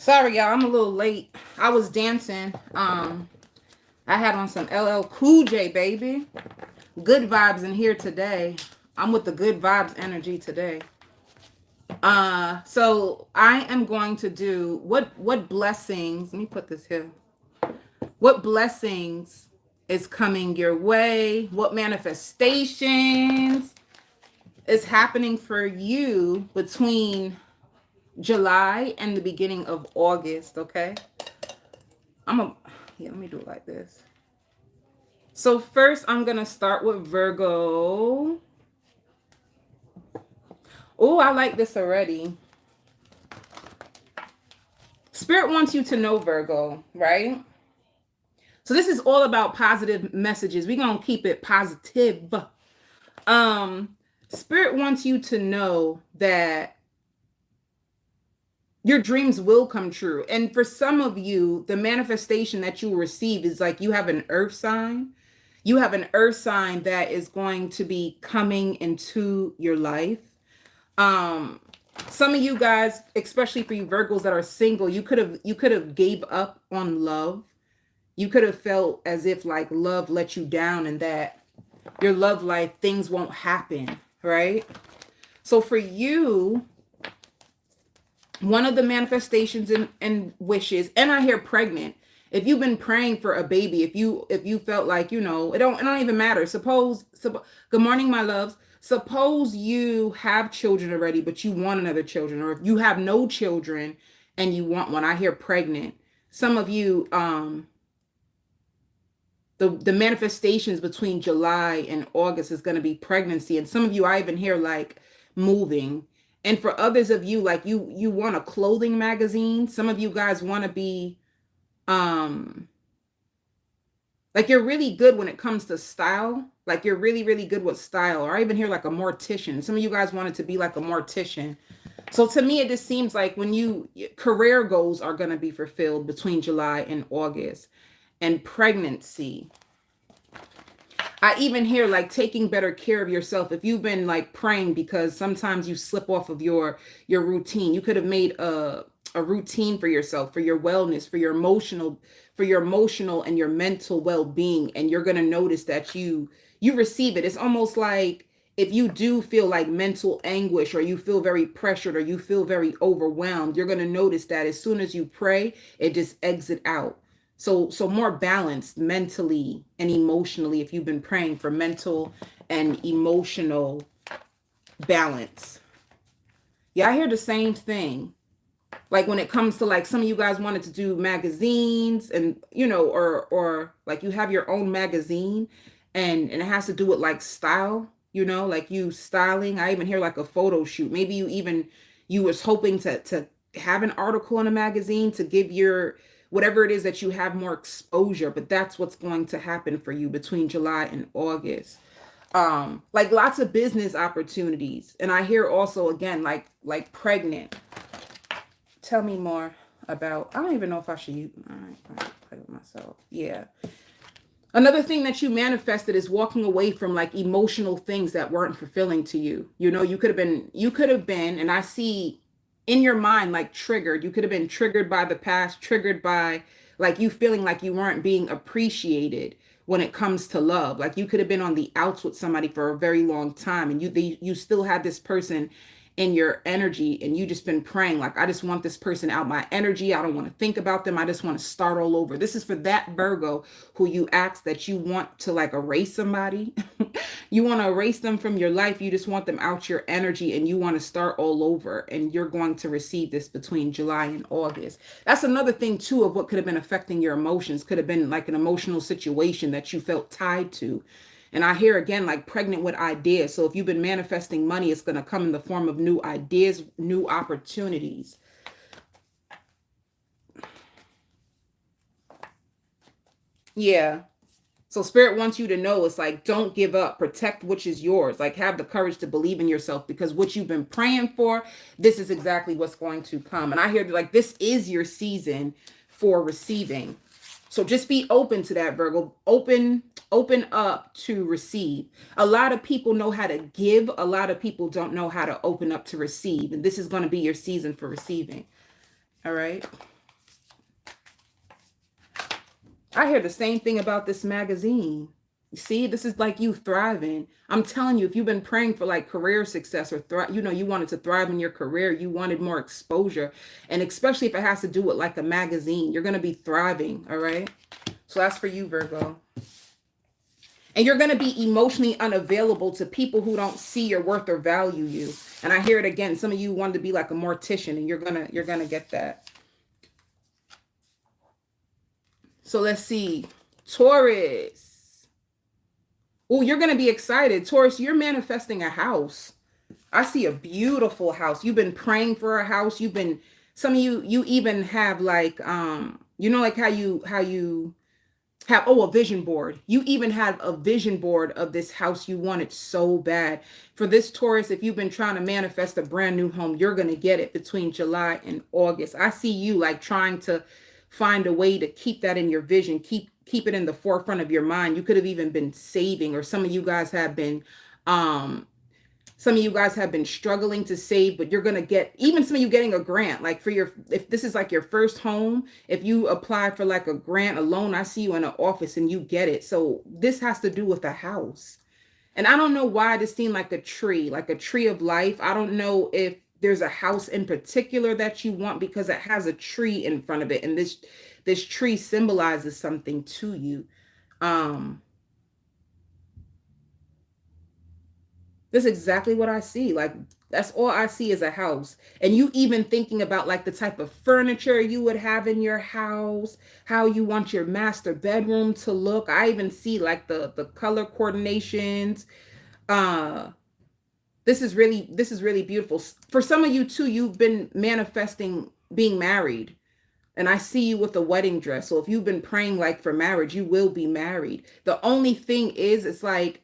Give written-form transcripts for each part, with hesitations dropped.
Sorry, y'all. I'm a little late. I was dancing. I had on some LL Cool J, baby. Good vibes in here today. I'm with the good vibes energy today. So I am going to do what blessings. Let me put this here. What blessings is coming your way? What manifestations is happening for you between July and the beginning of August? Okay. Let me do it like this. So first I'm gonna start with Virgo. Oh, I like this already. Spirit wants you to know, Virgo, right? So this is all about positive messages. We're gonna keep it positive. Spirit wants you to know that your dreams will come true. And for some of you, the manifestation that you will receive is like you have an earth sign. You have an earth sign that is going to be coming into your life. Some of you guys, especially for you Virgos that are single, you could have gave up on love. You could have felt as if like love let you down and that your love life, things won't happen, right? So for you, one of the manifestations and wishes, and I hear pregnant. If you've been praying for a baby, if you felt like, it don't even matter. Suppose, good morning, my loves. Suppose you have children already, but you want another children, or if you have no children and you want one, I hear pregnant. Some of you, the manifestations between July and August is going to be pregnancy. And some of you, I even hear like moving. And for others of you, like you want a clothing magazine. Some of you guys want to be, like you're really good when it comes to style. Like you're really, really good with style. Or I even hear like a mortician. Some of you guys wanted to be like a mortician. So to me, it just seems like when career goals are going to be fulfilled between July and August. And pregnancy. I even hear like taking better care of yourself. If you've been like praying because sometimes you slip off of your routine, you could have made a routine for yourself, for your wellness, for your emotional and your mental well-being. And you're going to notice that you receive it. It's almost like if you do feel like mental anguish, or you feel very pressured, or you feel very overwhelmed, you're going to notice that as soon as you pray, it just exits out. So more balanced mentally and emotionally if you've been praying for mental and emotional balance. Yeah, I hear the same thing. Like when it comes to like some of you guys wanted to do magazines and, or like you have your own magazine and it has to do with like style, like you styling. I even hear like a photo shoot. Maybe you was hoping to have an article in a magazine to give your whatever it is that you have more exposure, but that's what's going to happen for you between July and August. Like lots of business opportunities. And I hear also again, like pregnant. Tell me more about, I don't even know if I should use, all right, play with myself. Yeah. Another thing that you manifested is walking away from like emotional things that weren't fulfilling to you. You could have been, and I see in your mind, like triggered. You could have been triggered by the past, triggered by like you feeling like you weren't being appreciated when it comes to love. Like you could have been on the outs with somebody for a very long time and you still had this person in your energy and you just been praying like, I just want this person out my energy. I don't want to think about them. I just want to start all over. This is for that Virgo who you ask that you want to like erase somebody. You want to erase them from your life. You just want them out your energy and you want to start all over, and you're going to receive this between July and August. That's another thing too of what could have been affecting your emotions. Could have been like an emotional situation that you felt tied to. And I hear again, like pregnant with ideas. So if you've been manifesting money, it's going to come in the form of new ideas, new opportunities. Yeah. So Spirit wants you to know, it's like, don't give up, protect which is yours. Like have the courage to believe in yourself, because what you've been praying for, this is exactly what's going to come. And I hear like, this is your season for receiving. So just be open to that, Virgo. Open up to receive. A lot of people know how to give. A lot of people don't know how to open up to receive. And this is going to be your season for receiving. All right. I hear the same thing about this magazine. You see, this is like you thriving. I'm telling you, if you've been praying for like career success or you know, you wanted to thrive in your career, you wanted more exposure, and especially if it has to do with like a magazine, you're going to be thriving. All right. So that's for you, Virgo. And you're going to be emotionally unavailable to people who don't see your worth or value you. And I hear it again. Some of you wanted to be like a mortician, and you're gonna get that. So let's see. Taurus. Oh, you're going to be excited. Taurus, you're manifesting a house. I see a beautiful house. You've been praying for a house. You've been, some of you, you even have like, you know, like how you have, oh, a vision board. You even have a vision board of this house you wanted so bad. For this Taurus, if you've been trying to manifest a brand new home, you're going to get it between July and August. I see you like trying to find a way to keep that in your vision, keep it in the forefront of your mind. You could have even been saving, or some of you guys have been struggling to save, but you're going to get, even some of you getting a grant, like for your, if this is like your first home, if you apply for like a grant, a loan, I see you in an office and you get it. So this has to do with a house. And I don't know why this seemed like a tree of life. I don't know if there's a house in particular that you want, because it has a tree in front of it. And this tree symbolizes something to you. That's exactly what I see. Like, that's all I see is a house. And you even thinking about like the type of furniture you would have in your house, how you want your master bedroom to look. I even see like the color coordinations. Uh this is really beautiful. For some of you too, you've been manifesting being married. And I see you with a wedding dress. So if you've been praying like for marriage, you will be married. The only thing is, it's like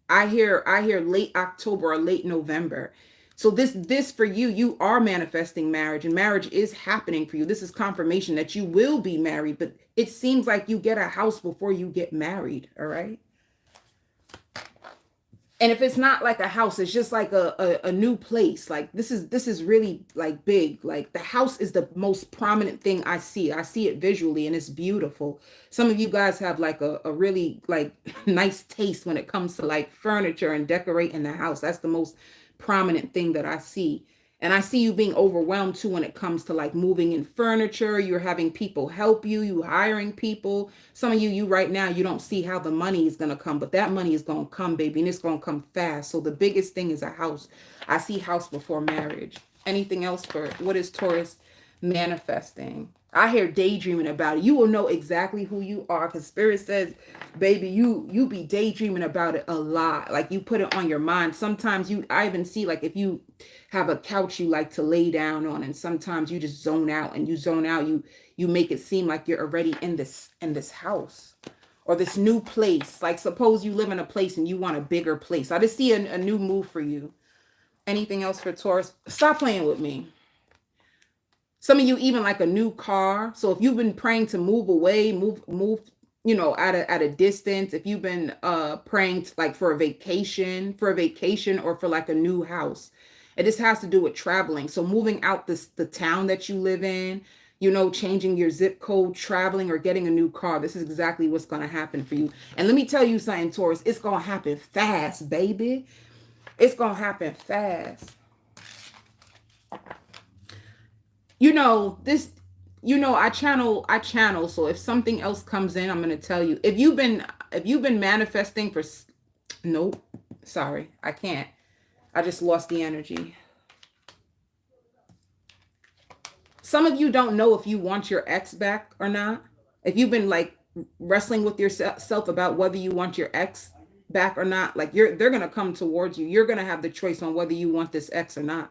I hear late October or late November. So this for you, you are manifesting marriage, and marriage is happening for you. This is confirmation that you will be married, but it seems like you get a house before you get married, all right? And if it's not like a house, it's just like a new place. Like this is really like big. Like the house is the most prominent thing I see. I see it visually and it's beautiful. Some of you guys have like a really like nice taste when it comes to like furniture and decorating the house. That's the most prominent thing that I see. And I see you being overwhelmed too when it comes to like moving in furniture. You're having people help you, you hiring people. Some of you right now, you don't see how the money is going to come, but that money is going to come, baby, and it's going to come fast. So the biggest thing is a house. I see house before marriage. Anything else for what is Taurus manifesting? I hear daydreaming about it. You will know exactly who you are, because Spirit says, baby, you be daydreaming about it a lot. Like you put it on your mind. Sometimes I even see like if you have a couch you like to lay down on, and sometimes you just zone out, and you zone out, you make it seem like you're already in this house or this new place. Like suppose you live in a place and you want a bigger place. I just see a new move for you. Anything else for Taurus? Stop playing with me. Some of you even like a new car. So if you've been praying to move away, move, you know, at a distance, if you've been praying to, like for a vacation or for like a new house. It just has to do with traveling. So moving out the town that you live in, you know, changing your zip code, traveling, or getting a new car. This is exactly what's going to happen for you. And let me tell you something, Taurus, it's going to happen fast, baby. It's going to happen fast. You know, I channel. So if something else comes in, I'm going to tell you. If you've been manifesting for, nope, sorry, I can't. I just lost the energy. Some of you don't know if you want your ex back or not. If you've been like wrestling with yourself about whether you want your ex back or not, like they're going to come towards you. You're going to have the choice on whether you want this ex or not.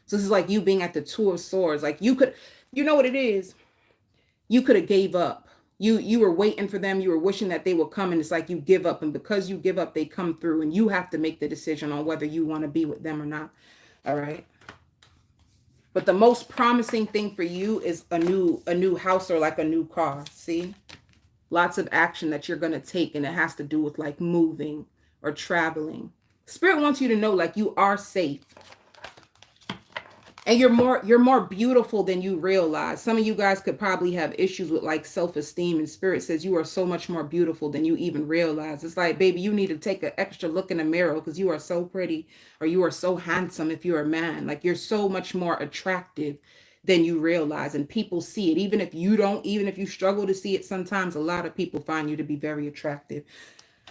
So this is like you being at the Two of Swords. Like you could, you know what it is? You could have gave up. You were waiting for them. You were wishing that they would come, and it's like you give up. And because you give up, they come through, and you have to make the decision on whether you want to be with them or not. All right. But the most promising thing for you is a new house or like a new car. See? Lots of action that you're going to take, and it has to do with like moving or traveling. Spirit wants you to know like you are safe. And you're more beautiful than you realize. Some of you guys could probably have issues with like self-esteem, and spirit says you are so much more beautiful than you even realize. It's like, baby, you need to take an extra look in the mirror because you are so pretty, or you are so handsome if you're a man. Like, you're so much more attractive than you realize, and people see it. Even if you don't, even if you struggle to see it sometimes, a lot of people find you to be very attractive.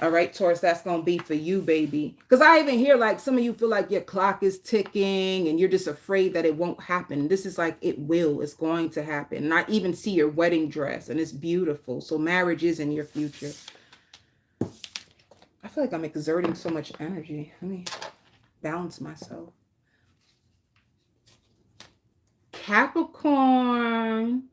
All right, Taurus, that's going to be for you, baby. Because I even hear like some of you feel like your clock is ticking and you're just afraid that it won't happen. This is like, it will. It's going to happen. And I even see your wedding dress and it's beautiful. So marriage is in your future. I feel like I'm exerting so much energy. Let me balance myself. Capricorn.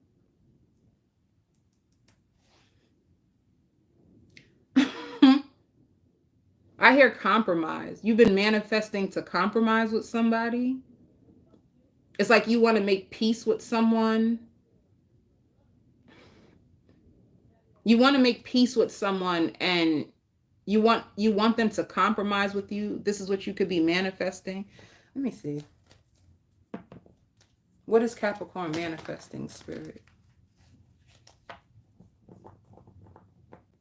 I hear compromise. You've been manifesting to compromise with somebody. It's like you want to make peace with someone. You want to make peace with someone and you want them to compromise with you. This is what you could be manifesting. Let me see. What is Capricorn manifesting, spirit?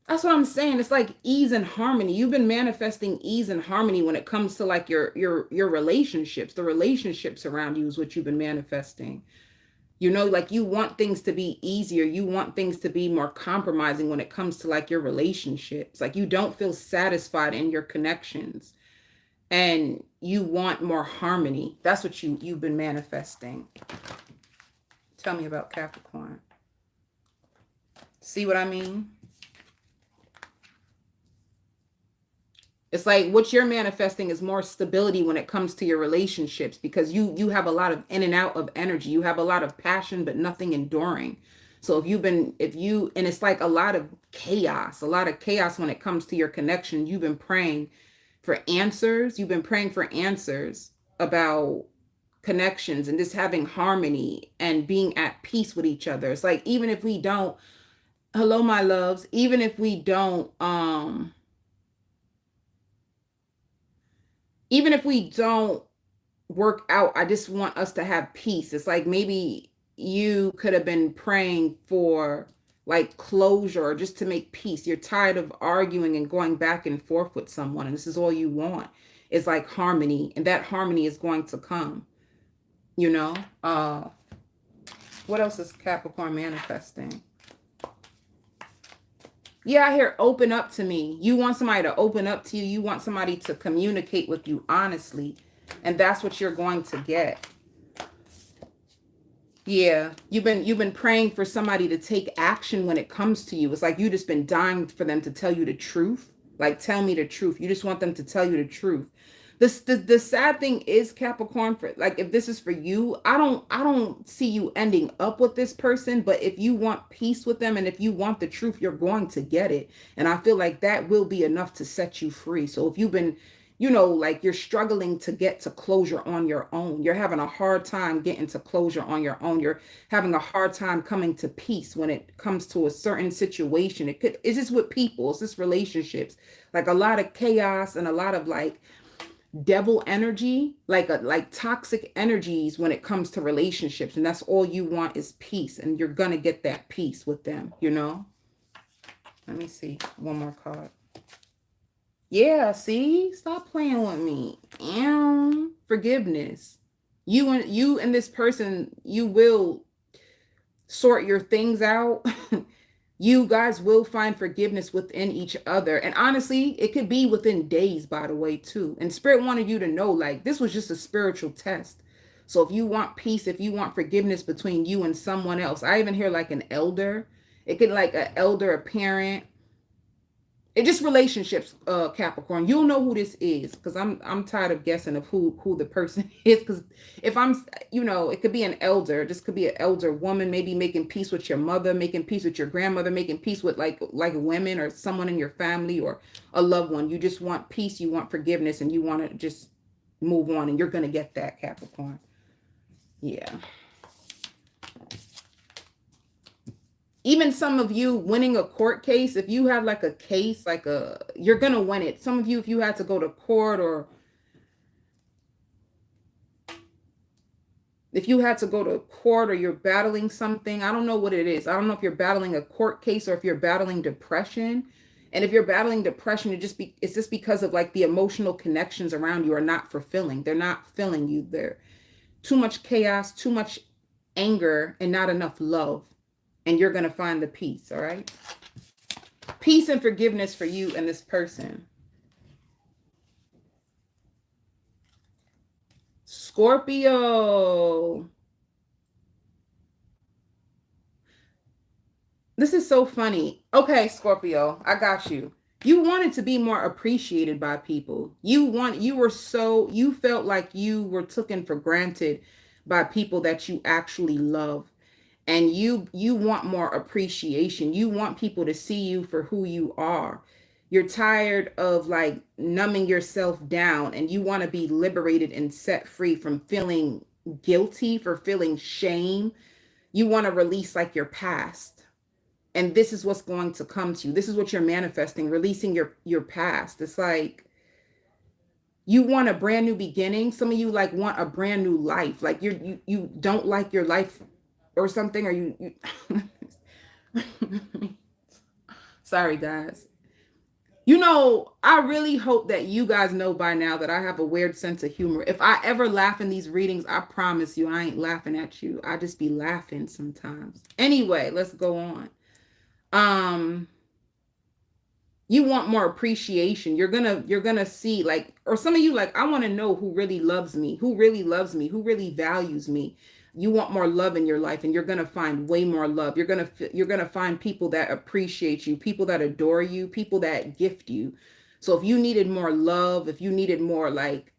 That's what I'm saying. It's like ease and harmony. You've been manifesting ease and harmony when it comes to like your relationships. The relationships around you is what you've been manifesting. You know, like you want things to be easier. You want things to be more compromising when it comes to like your relationships. Like you don't feel satisfied in your connections and you want more harmony. That's what you've been manifesting. Tell me about Capricorn. See what I mean? It's like what you're manifesting is more stability when it comes to your relationships, because you have a lot of in and out of energy. You have a lot of passion, but nothing enduring. So and it's like a lot of chaos when it comes to your connection. You've been praying for answers. You've been praying for answers about connections and just having harmony and being at peace with each other. It's like, even if we don't, hello, my loves, even if we don't, even if we don't work out, I just want us to have peace. It's like maybe you could have been praying for like closure or just to make peace. You're tired of arguing and going back and forth with someone, and this is all you want. It's like harmony, and that harmony is going to come, you know? What else is Capricorn manifesting? Yeah, I hear open up to me. You want somebody to open up to you. You want somebody to communicate with you honestly. And that's what you're going to get. Yeah, you've been praying for somebody to take action when it comes to you. It's like you just been dying for them to tell you the truth. Like, tell me the truth. You just want them to tell you the truth. The sad thing is, Capricorn, for like, if this is for you, I don't see you ending up with this person, but if you want peace with them and if you want the truth, you're going to get it. And I feel like that will be enough to set you free. So if you've been, like you're struggling to get to closure on your own, you're having a hard time getting to closure on your own, you're having a hard time coming to peace when it comes to a certain situation. It's just with people, it's just relationships, like a lot of chaos and a lot of like devil energy, like toxic energies when it comes to relationships, and that's all you want is peace, and you're gonna get that peace with them. Let me see one more card. Yeah, see, stop playing with me. Forgiveness. You and this person, you will sort your things out. You guys will find forgiveness within each other. And honestly, it could be within days, by the way, too. And Spirit wanted you to know, like, this was just a spiritual test. So if you want peace, if you want forgiveness between you and someone else, I even hear like an elder. It could like an elder, a parent. It just relationships, Capricorn. You'll know who this is, because I'm tired of guessing of who the person is. Because if it could be an elder. This could be an elder woman, maybe making peace with your mother, making peace with your grandmother, making peace with like women or someone in your family or a loved one. You just want peace, you want forgiveness, and you want to just move on, and you're gonna get that, Capricorn. Yeah. Even some of you winning a court case, if you have like a case, you're going to win it. Some of you, if you had to go to court, or If you had to go to court or you're battling something, I don't know what it is. I don't know if you're battling a court case or if you're battling depression. And if you're battling depression, it's just because of like the emotional connections around you are not fulfilling. They're not filling you. They're too much chaos, too much anger, and not enough love. And you're going to find the peace, all right? Peace and forgiveness for you and this person. Scorpio. This is so funny. Okay, Scorpio, I got you. You wanted to be more appreciated by people. You felt like you were taken for granted by people that you actually love. And you want more appreciation. You want people to see you for who you are. You're tired of like numbing yourself down, and you want to be liberated and set free from feeling guilty, for feeling shame. You want to release like your past. And this is what's going to come to you. This is what you're manifesting, releasing your past. It's like you want a brand new beginning. Some of you like want a brand new life. Like you don't like your life or something, or you sorry guys. You know, I really hope that you guys know by now that I have a weird sense of humor. If I ever laugh in these readings, I promise you I ain't laughing at you. I just be laughing sometimes. Anyway, let's go on. You want more appreciation. You're gonna see like, or some of you like, I want to know who really loves me, who really loves me, who really values me. You want more love in your life, and you're gonna find way more love. You're gonna find people that appreciate you, people that adore you, people that gift you. So if you needed more love, if you needed more like,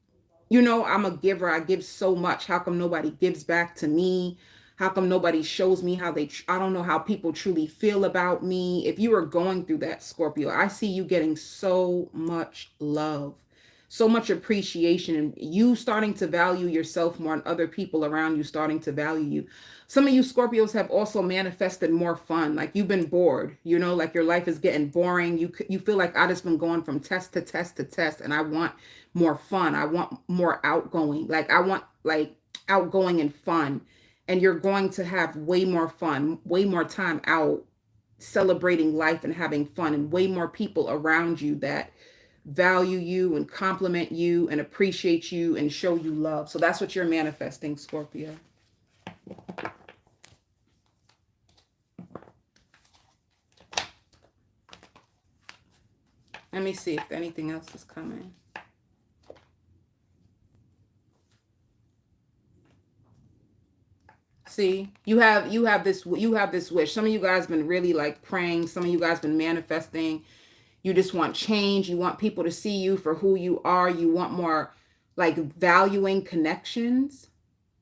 you know, I'm a giver, I give so much, how come nobody gives back to me? How come nobody shows me how I don't know how people truly feel about me. If you are going through that, Scorpio, I see you getting so much love, so much appreciation, and you starting to value yourself more, and other people around you starting to value you. Some of you Scorpios have also manifested more fun. Like you've been bored, you know, like your life is getting boring. You feel like I just been going from test to test to test, and I want more fun. I want more outgoing. Like I want like outgoing and fun. And you're going to have way more fun, way more time out celebrating life and having fun, and way more people around you that value you and compliment you and appreciate you and show you love. So that's what you're manifesting, Scorpio. Let me see if anything else is coming. See, you have this wish. Some of you guys been really like praying. Some of you guys been manifesting. You just want change. You want people to see you for who you are. You want more like valuing connections,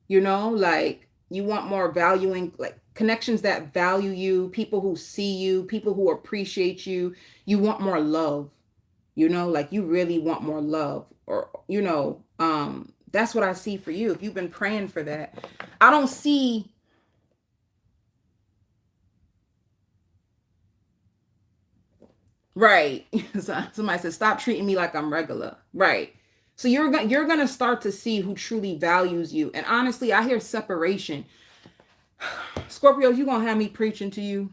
you know, like you want more valuing like connections that value you, people who see you, people who appreciate you. You want more love, you know, like you really want more love, or, you know, that's what I see for you. If you've been praying for that, I don't see. Right. Somebody said, stop treating me like I'm regular. Right. So you're gonna start to see who truly values you. And honestly, I hear separation. Scorpio, you gonna have me preaching to you.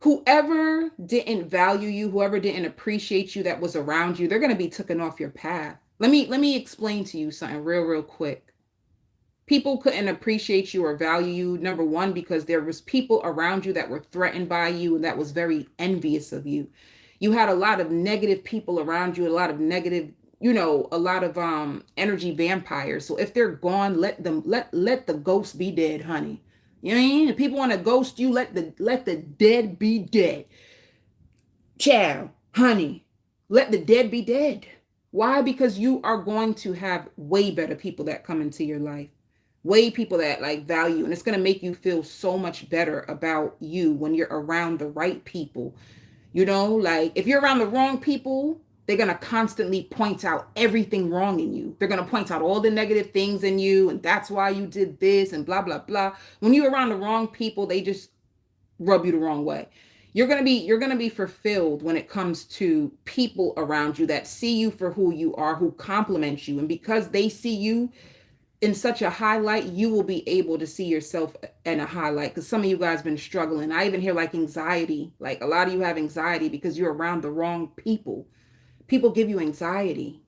Whoever didn't value you, whoever didn't appreciate you that was around you, they're gonna be taken off your path. Let me explain to you something real quick. People couldn't appreciate you or value you, number one, because there was people around you that were threatened by you and that was very envious of you. You had a lot of negative people around you, a lot of negative, you know, a lot of energy vampires. So if they're gone, let the ghost be dead, honey. You know what I mean? If people want to ghost you, let the dead be dead. Child, honey, let the dead be dead. Why? Because you are going to have way better people that come into your life. Way people that like value, and it's going to make you feel so much better about you when you're around the right people. You know, like if you're around the wrong people, they're going to constantly point out everything wrong in you. They're going to point out all the negative things in you, and that's why you did this and blah blah blah. When you're around the wrong people, they just rub you the wrong way. You're going to be fulfilled when it comes to people around you that see you for who you are, who compliment you, and because they see you, in such a highlight, you will be able to see yourself in a highlight, because some of you guys been struggling. I even hear like anxiety. Like a lot of you have anxiety because you're around the wrong people. People give you anxiety.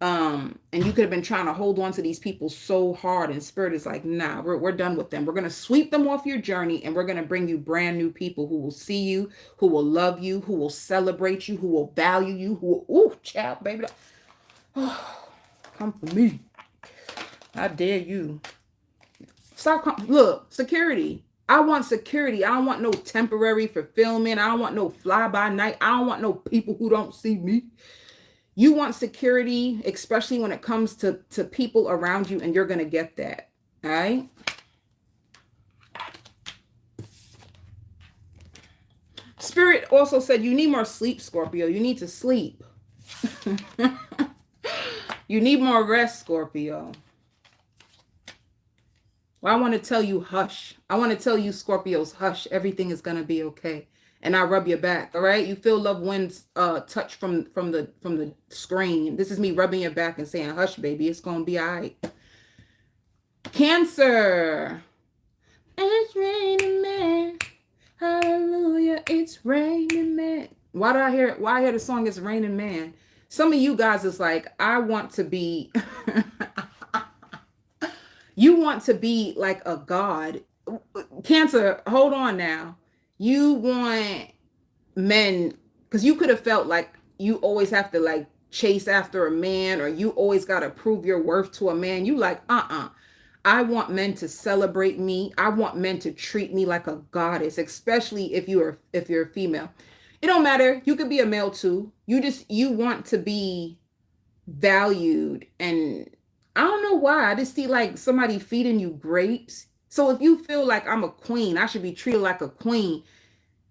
And you could have been trying to hold on to these people so hard, and spirit is like, nah, we're done with them. We're going to sweep them off your journey, and we're going to bring you brand new people who will see you, who will love you, who will celebrate you, who will value you, who will, ooh, child, baby. Oh, come for me. I dare you. Stop. Look, security. I want security. I don't want no temporary fulfillment. I don't want no fly by night. I don't want no people who don't see me. You want security, especially when it comes to people around you, and you're going to get that. All right? Spirit also said you need more sleep, Scorpio. You need to sleep. You need more rest, Scorpio. Well, I want to tell you, hush. I want to tell you, Scorpios, hush. Everything is going to be okay. And I rub your back, all right? You feel Lovewins touch from the screen. This is me rubbing your back and saying, hush, baby, it's going to be all right. Cancer. It's raining, man. Hallelujah, it's raining, man. Why I hear the song It's Raining Man? Some of you guys is like, I want to be... You want to be like a god. Cancer, hold on now. You want men, because you could have felt like you always have to like chase after a man, or you always got to prove your worth to a man. You like, I want men to celebrate me. I want men to treat me like a goddess, especially if you're a female. It don't matter. You could be a male too. You want to be valued. And I don't know why. I just see like somebody feeding you grapes. So if you feel like I'm a queen, I should be treated like a queen,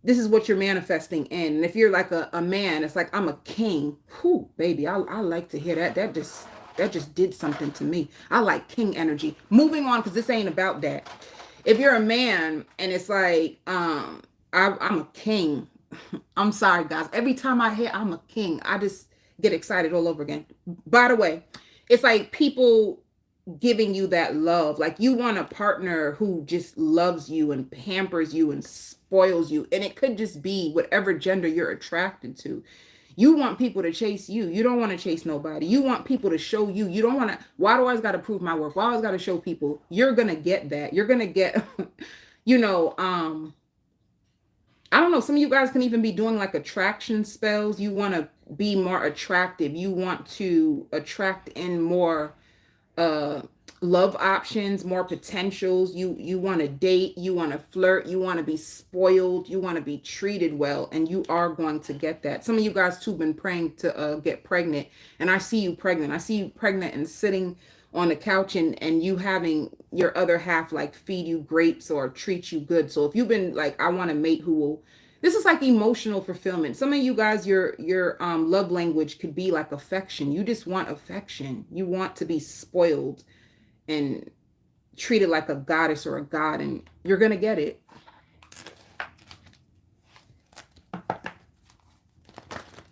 this is what you're manifesting in. And if you're like a man, it's like I'm a king. Whew, baby, I like to hear that. That just did something to me. I like king energy. Moving on, because this ain't about that. If you're a man and it's like, I'm a king. I'm sorry, guys. Every time I hear I'm a king, I just get excited all over again. By the way, it's like people giving you that love. Like you want a partner who just loves you and pampers you and spoils you. And it could just be whatever gender you're attracted to. You want people to chase you. You don't want to chase nobody. You want people to show you. You don't want to, why do I always got to prove my worth? Why do I always got to show people? You're going to get that. You're going to get, I don't know. Some of you guys can even be doing like attraction spells. You want to be more attractive. You want to attract in more love options, more potentials. You want to date, you want to flirt, you want to be spoiled, you want to be treated well, and you are going to get that. Some of you guys too been praying to get pregnant, and I see you pregnant. I see you pregnant and sitting on the couch and you having your other half like feed you grapes or treat you good. So if you've been like, I want a mate who will, this is like emotional fulfillment. Some of you guys, your love language could be like affection. You just want affection. You want to be spoiled and treated like a goddess or a god, and you're going to get it.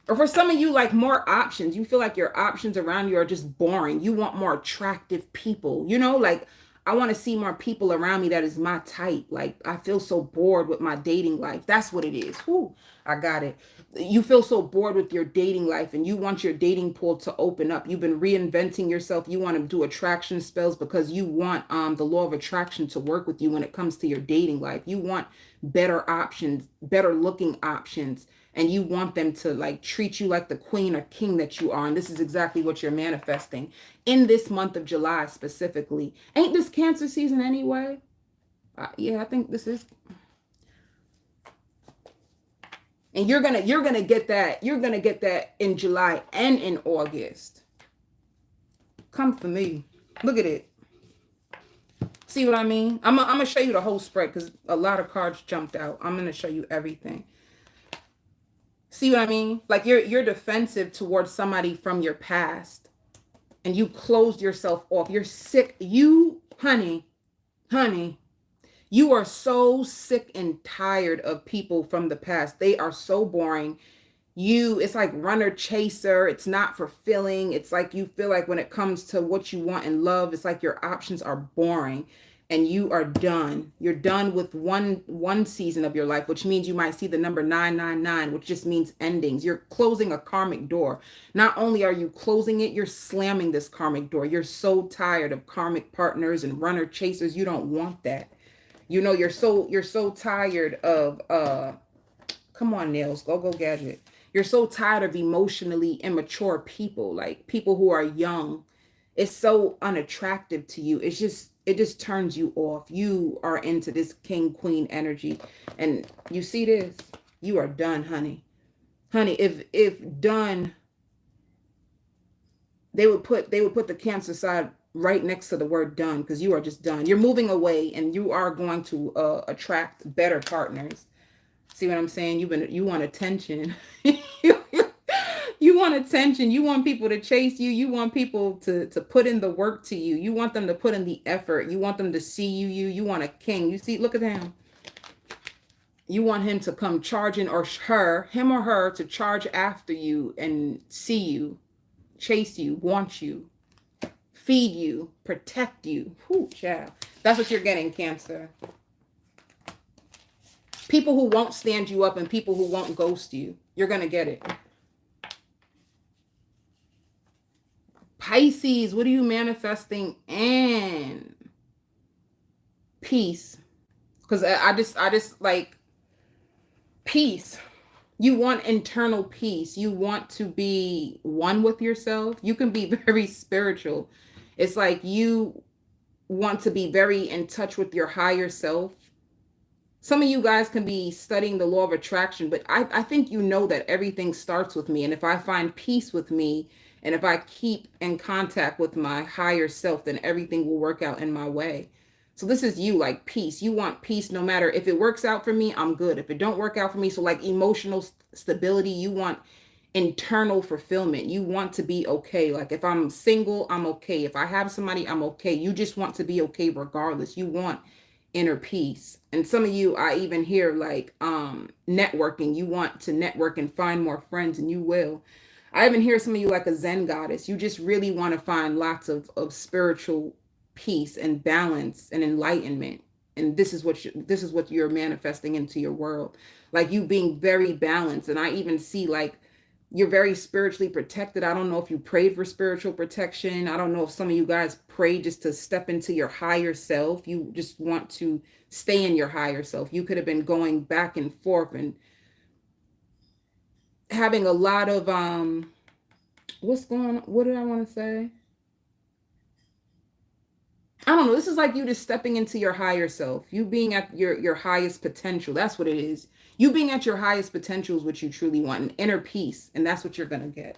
Or for some of you, like more options. You feel like your options around you are just boring. You want more attractive people. Like I want to see more people around me that is my type. Like I feel so bored with my dating life. That's what it is. Whew, I got it. You feel so bored with your dating life and you want your dating pool to open up. You've been reinventing yourself. You want to do attraction spells because you want the law of attraction to work with you when it comes to your dating life. You want better options, better looking options. And you want them to like treat you like the queen or king that you are. And this is exactly what you're manifesting in this month of July specifically. Ain't this Cancer season anyway? Yeah, I think this is. And you're gonna get that. You're gonna get that in July and in August. Come for me. Look at it. See what I mean? I'm gonna show you the whole spread because a lot of cards jumped out. I'm gonna show you everything. See what I mean? Like you're defensive towards somebody from your past and you closed yourself off. You're sick. You, honey, you are so sick and tired of people from the past. They are so boring. it's like runner chaser. It's not fulfilling. It's like you feel like when it comes to what you want in love, it's like your options are boring and you are done. You're done with one season of your life, which means you might see the number 999, which just means endings. You're closing a karmic door. Not only are you closing it, you're slamming this karmic door. You're so tired of karmic partners and runner chasers. You don't want that. You know, you're so tired of come on, Nails, go gadget. You're so tired of emotionally immature people, like people who are young. It's so unattractive to you. It just turns you off. You are into this king queen energy, and you see this, you are done, honey. Honey, if done, they would put the Cancer side right next to the word done, because you are just done. You're moving away and you are going to attract better partners. See what I'm saying? You want attention. You want attention. You want people to chase you. You want people to put in the work to you. You want them to put in the effort. You want them to see you. You want a king. You see, look at him. You want him to come charging, or him or her to charge after you and see you, chase you, want you, feed you, protect you. Whoo, child. That's what you're getting, Cancer. People who won't stand you up and people who won't ghost you. You're going to get it. Pisces, what are you manifesting in? Peace. Because I just like peace. You want internal peace. You want to be one with yourself. You can be very spiritual. It's like you want to be very in touch with your higher self. Some of you guys can be studying the law of attraction, but I think you know that everything starts with me. And if I find peace with me, and if I keep in contact with my higher self, then everything will work out in my way. So this is you, like peace. You want peace no matter if it works out for me, I'm good. If it don't work out for me, so like emotional stability, you want internal fulfillment. You want to be okay. Like if I'm single, I'm okay. If I have somebody, I'm okay. You just want to be okay regardless. You want inner peace. And some of you, I even hear like networking. You want to network and find more friends, and you will. I even hear some of you like a Zen goddess. You just really want to find lots of spiritual peace and balance and enlightenment. And this is what you're manifesting into your world. Like you being very balanced. And I even see like you're very spiritually protected. I don't know if you prayed for spiritual protection. I don't know if some of you guys pray just to step into your higher self. You just want to stay in your higher self. You could have been going back and forth and having a lot of what did I want to say? I don't know. This is like you just stepping into your higher self. You being at your highest potential. That's what it is. You being at your highest potential is what you truly want, an inner peace, and that's what you're going to get.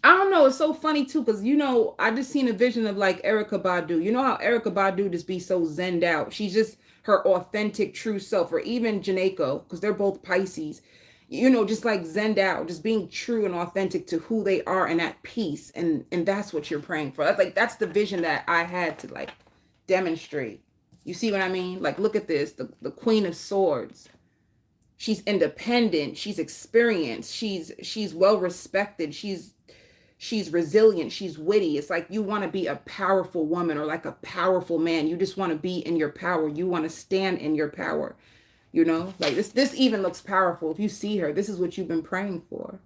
I don't know. It's so funny too, because you know, I just seen a vision of like Erykah Badu. You know how Erykah Badu just be so zenned out. She's just her authentic, true self, or even Janeko, because they're both Pisces. You know, just like zenned out, just being true and authentic to who they are and at peace. And that's what you're praying for. That's like, that's the vision that I had to like demonstrate. You see what I mean? Like, look at this, the Queen of Swords. She's independent. She's experienced. She's well respected. She's resilient. She's witty. It's like you want to be a powerful woman or like a powerful man. You just want to be in your power. You want to stand in your power. You know, like this even looks powerful. If you see her, this is what you've been praying for.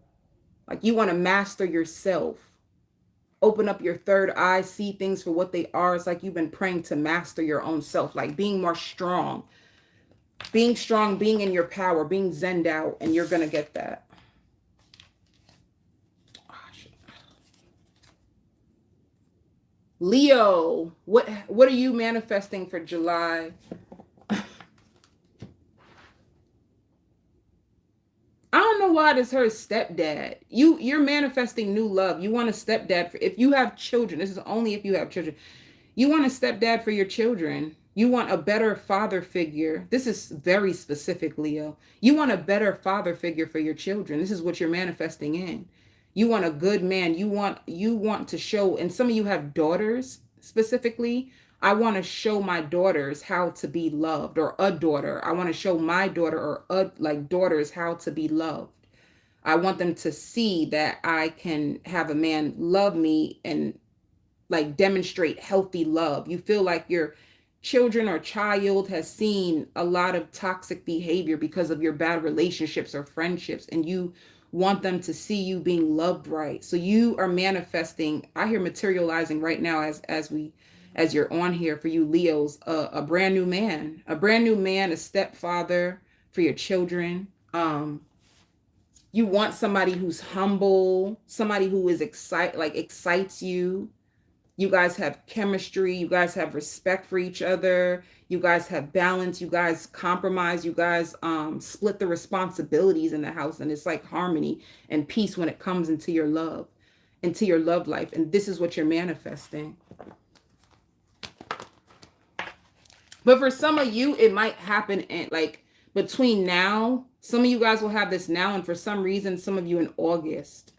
Like you want to master yourself. Open up your third eye, see things for what they are. It's like you've been praying to master your own self, like being more strong. Being strong, being in your power, being zenned out, and you're going to get that. Leo, what are you manifesting for July? I don't know why this her stepdad. You're manifesting new love. You want a stepdad if you have children. This is only if you have children. You want a stepdad for your children. You want a better father figure. This is very specific, Leo. You want a better father figure for your children. This is what you're manifesting in. You want a good man. You want to show, and some of you have daughters specifically. I want to show my daughters how to be loved, or a daughter. I want to show my daughter or like daughters how to be loved. I want them to see that I can have a man love me and like demonstrate healthy love. You feel like your children or child has seen a lot of toxic behavior because of your bad relationships or friendships, and you want them to see you being loved right. So you are manifesting, I hear materializing right now as you're on here for you Leos, a brand new man, a stepfather for your children. You want somebody who's humble, somebody who is excites you. You guys have chemistry. You guys have respect for each other. You guys have balance. You guys compromise. You guys split the responsibilities in the house. And it's like harmony and peace when it comes into your love life. And this is what you're manifesting. But for some of you, it might happen in like between now. Some of you guys will have this now. And for some reason, some of you in August.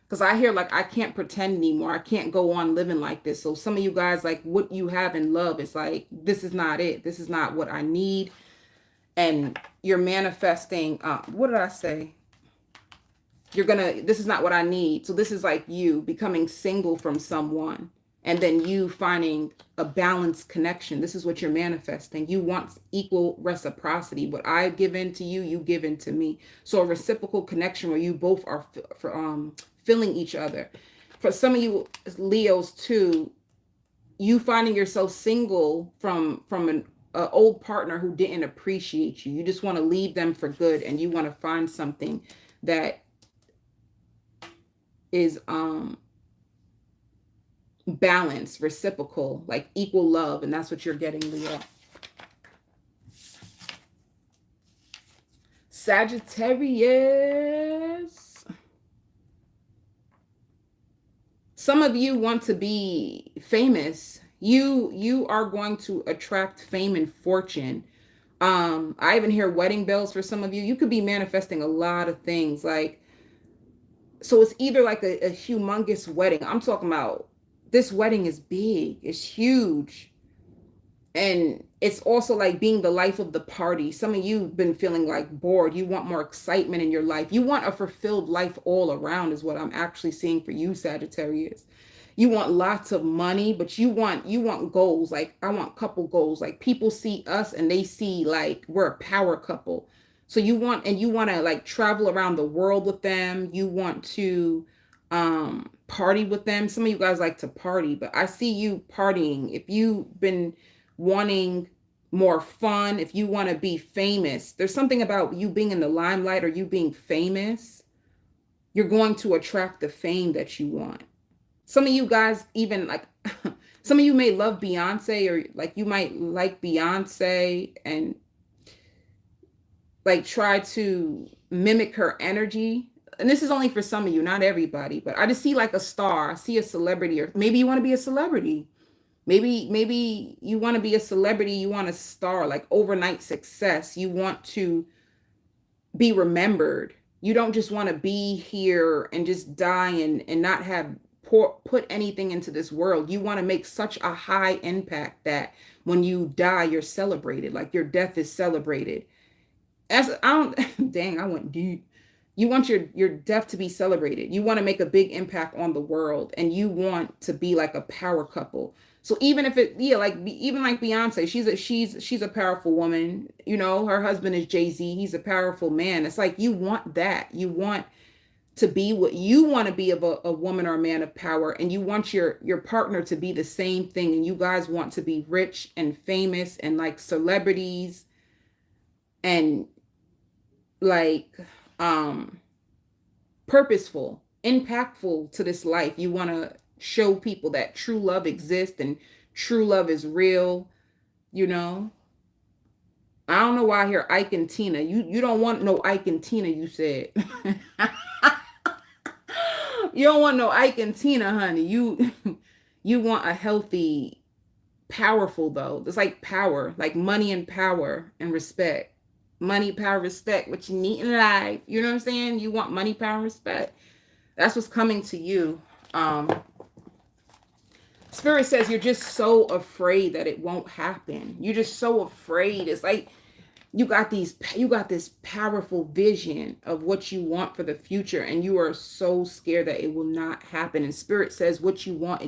Because I hear like, I can't pretend anymore. I can't go on living like this. So some of you guys, like what you have in love is like, this is not it. This is not what I need. And you're manifesting. What did I say? This is not what I need. So this is like you becoming single from someone. And then you finding a balanced connection. This is what you're manifesting. You want equal reciprocity. What I give in to you, you give in to me. So a reciprocal connection where you both are filling each other. For some of you Leos too, you finding yourself single from an old partner who didn't appreciate you. You just want to leave them for good, and you want to find something that is balanced, reciprocal, like equal love, and that's what you're getting, Leo. Sagittarius. Some of you want to be famous. You are going to attract fame and fortune. I even hear wedding bells for some of you. You could be manifesting a lot of things. Like, so it's either like a humongous wedding. I'm talking about this wedding is big, it's huge. And it's also like being the life of the party. Some of you have been feeling like bored. You want more excitement in your life. You want a fulfilled life all around is what I'm actually seeing for you, Sagittarius. You want lots of money, but you want goals. Like I want couple goals. Like people see us and they see like we're a power couple. So you want to like travel around the world with them. You want to party with them. Some of you guys like to party, but I see you partying. If you've been wanting more fun, if you want to be famous, there's something about you being in the limelight or you being famous, you're going to attract the fame that you want. Some of you guys even like some of you may love Beyonce, or like you might like Beyonce and like try to mimic her energy. And this is only for some of you, not everybody, but I just see like a star. I see a celebrity, or maybe you want to be a celebrity. Maybe you want to be a celebrity. You want a star, like overnight success. You want to be remembered. You don't just want to be here and just die and not have put anything into this world. You want to make such a high impact that when you die, you're celebrated. Like your death is celebrated. Dang, I went deep. You want your death to be celebrated. You want to make a big impact on the world, and you want to be like a power couple. So even if even like Beyonce, she's a powerful woman. You know, her husband is Jay-Z. He's a powerful man. It's like you want that. You want to be what you want to be of a woman or a man of power, and you want your partner to be the same thing, and you guys want to be rich and famous and like celebrities and like purposeful, impactful to this life. You want to show people that true love exists and true love is real, you know. I don't know why I hear Ike and Tina. You don't want no Ike and Tina, you said. You don't want no Ike and Tina, honey. You want a healthy, powerful though. It's like power, like money and power and respect. Money, power, respect, what you need in life. You know what I'm saying? You want money, power, and respect. That's what's coming to you. Spirit says you're just so afraid that it won't happen. You're just so afraid. It's like you got this powerful vision of what you want for the future, and you are so scared that it will not happen. And Spirit says what you want,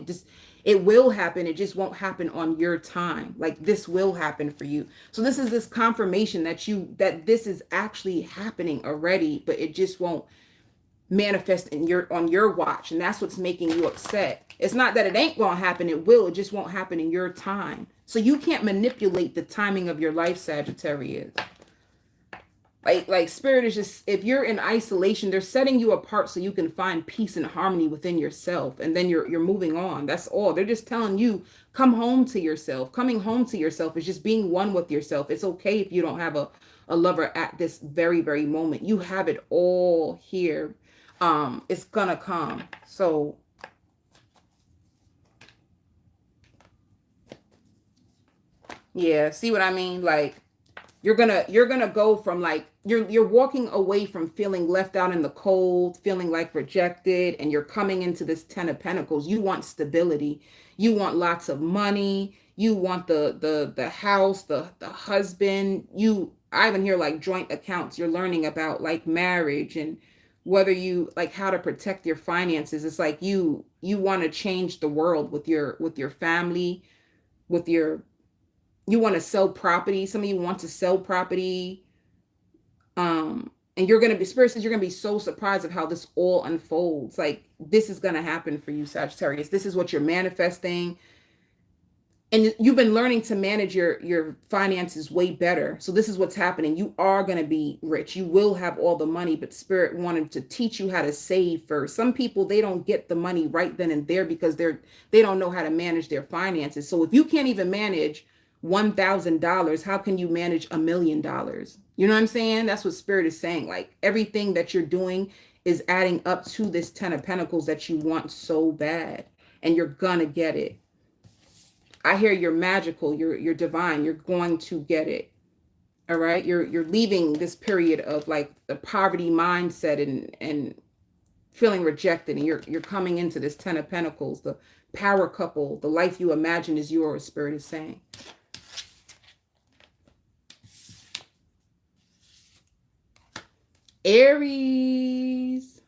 it will happen. It just won't happen on your time. Like, this will happen for you. So this is this confirmation that this is actually happening already, but it just won't manifest on your watch. And that's what's making you upset. It's not that it ain't gonna happen. It will. It just won't happen in your time. So you can't manipulate the timing of your life, Sagittarius. Like Spirit is just, if you're in isolation, they're setting you apart so you can find peace and harmony within yourself, and then you're moving on. That's all. They're just telling you, come home to yourself. Coming home to yourself is just being one with yourself. It's okay if you don't have a lover at this very, very moment. You have it all here. It's gonna come. So yeah, see what I mean? Like, you're gonna go from, like, you're walking away from feeling left out in the cold, feeling like rejected, and you're coming into this 10 of Pentacles. You want stability. You want lots of money. You want the house, the husband. I even hear like joint accounts. You're learning about like marriage and whether you like how to protect your finances. It's like you want to change the world with your family, with your, you want to sell property. Some of you want to sell property. And you're going to be, Spirit says you're going to be so surprised of how this all unfolds. Like, this is going to happen for you, Sagittarius. This is what you're manifesting. And you've been learning to manage your finances way better. So this is what's happening. You are going to be rich. You will have all the money, but Spirit wanted to teach you how to save first. Some people, they don't get the money right then and there because they don't know how to manage their finances. So if you can't even manage $1,000, how can you manage $1 million? You know what I'm saying? That's what Spirit is saying. Like, everything that you're doing is adding up to this 10 of Pentacles that you want so bad, and you're gonna get it. I hear you're magical, you're divine, you're going to get it. All right? You're leaving this period of like the poverty mindset and feeling rejected, and you're coming into this 10 of Pentacles, the power couple, the life you imagine is yours, Spirit is saying. Aries.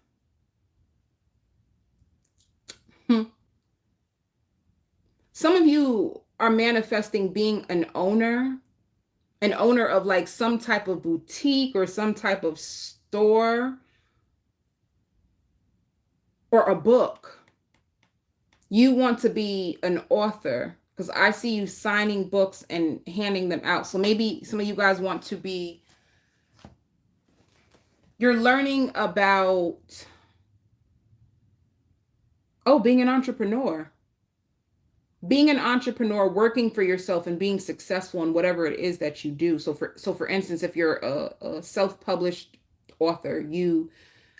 Some of you are manifesting being an owner of like some type of boutique or some type of store or a book. You want to be an author because I see you signing books and handing them out. So maybe some of you guys want to be, you're learning about, being an entrepreneur. Being an entrepreneur, working for yourself and being successful in whatever it is that you do. So for instance, if you're a self-published author,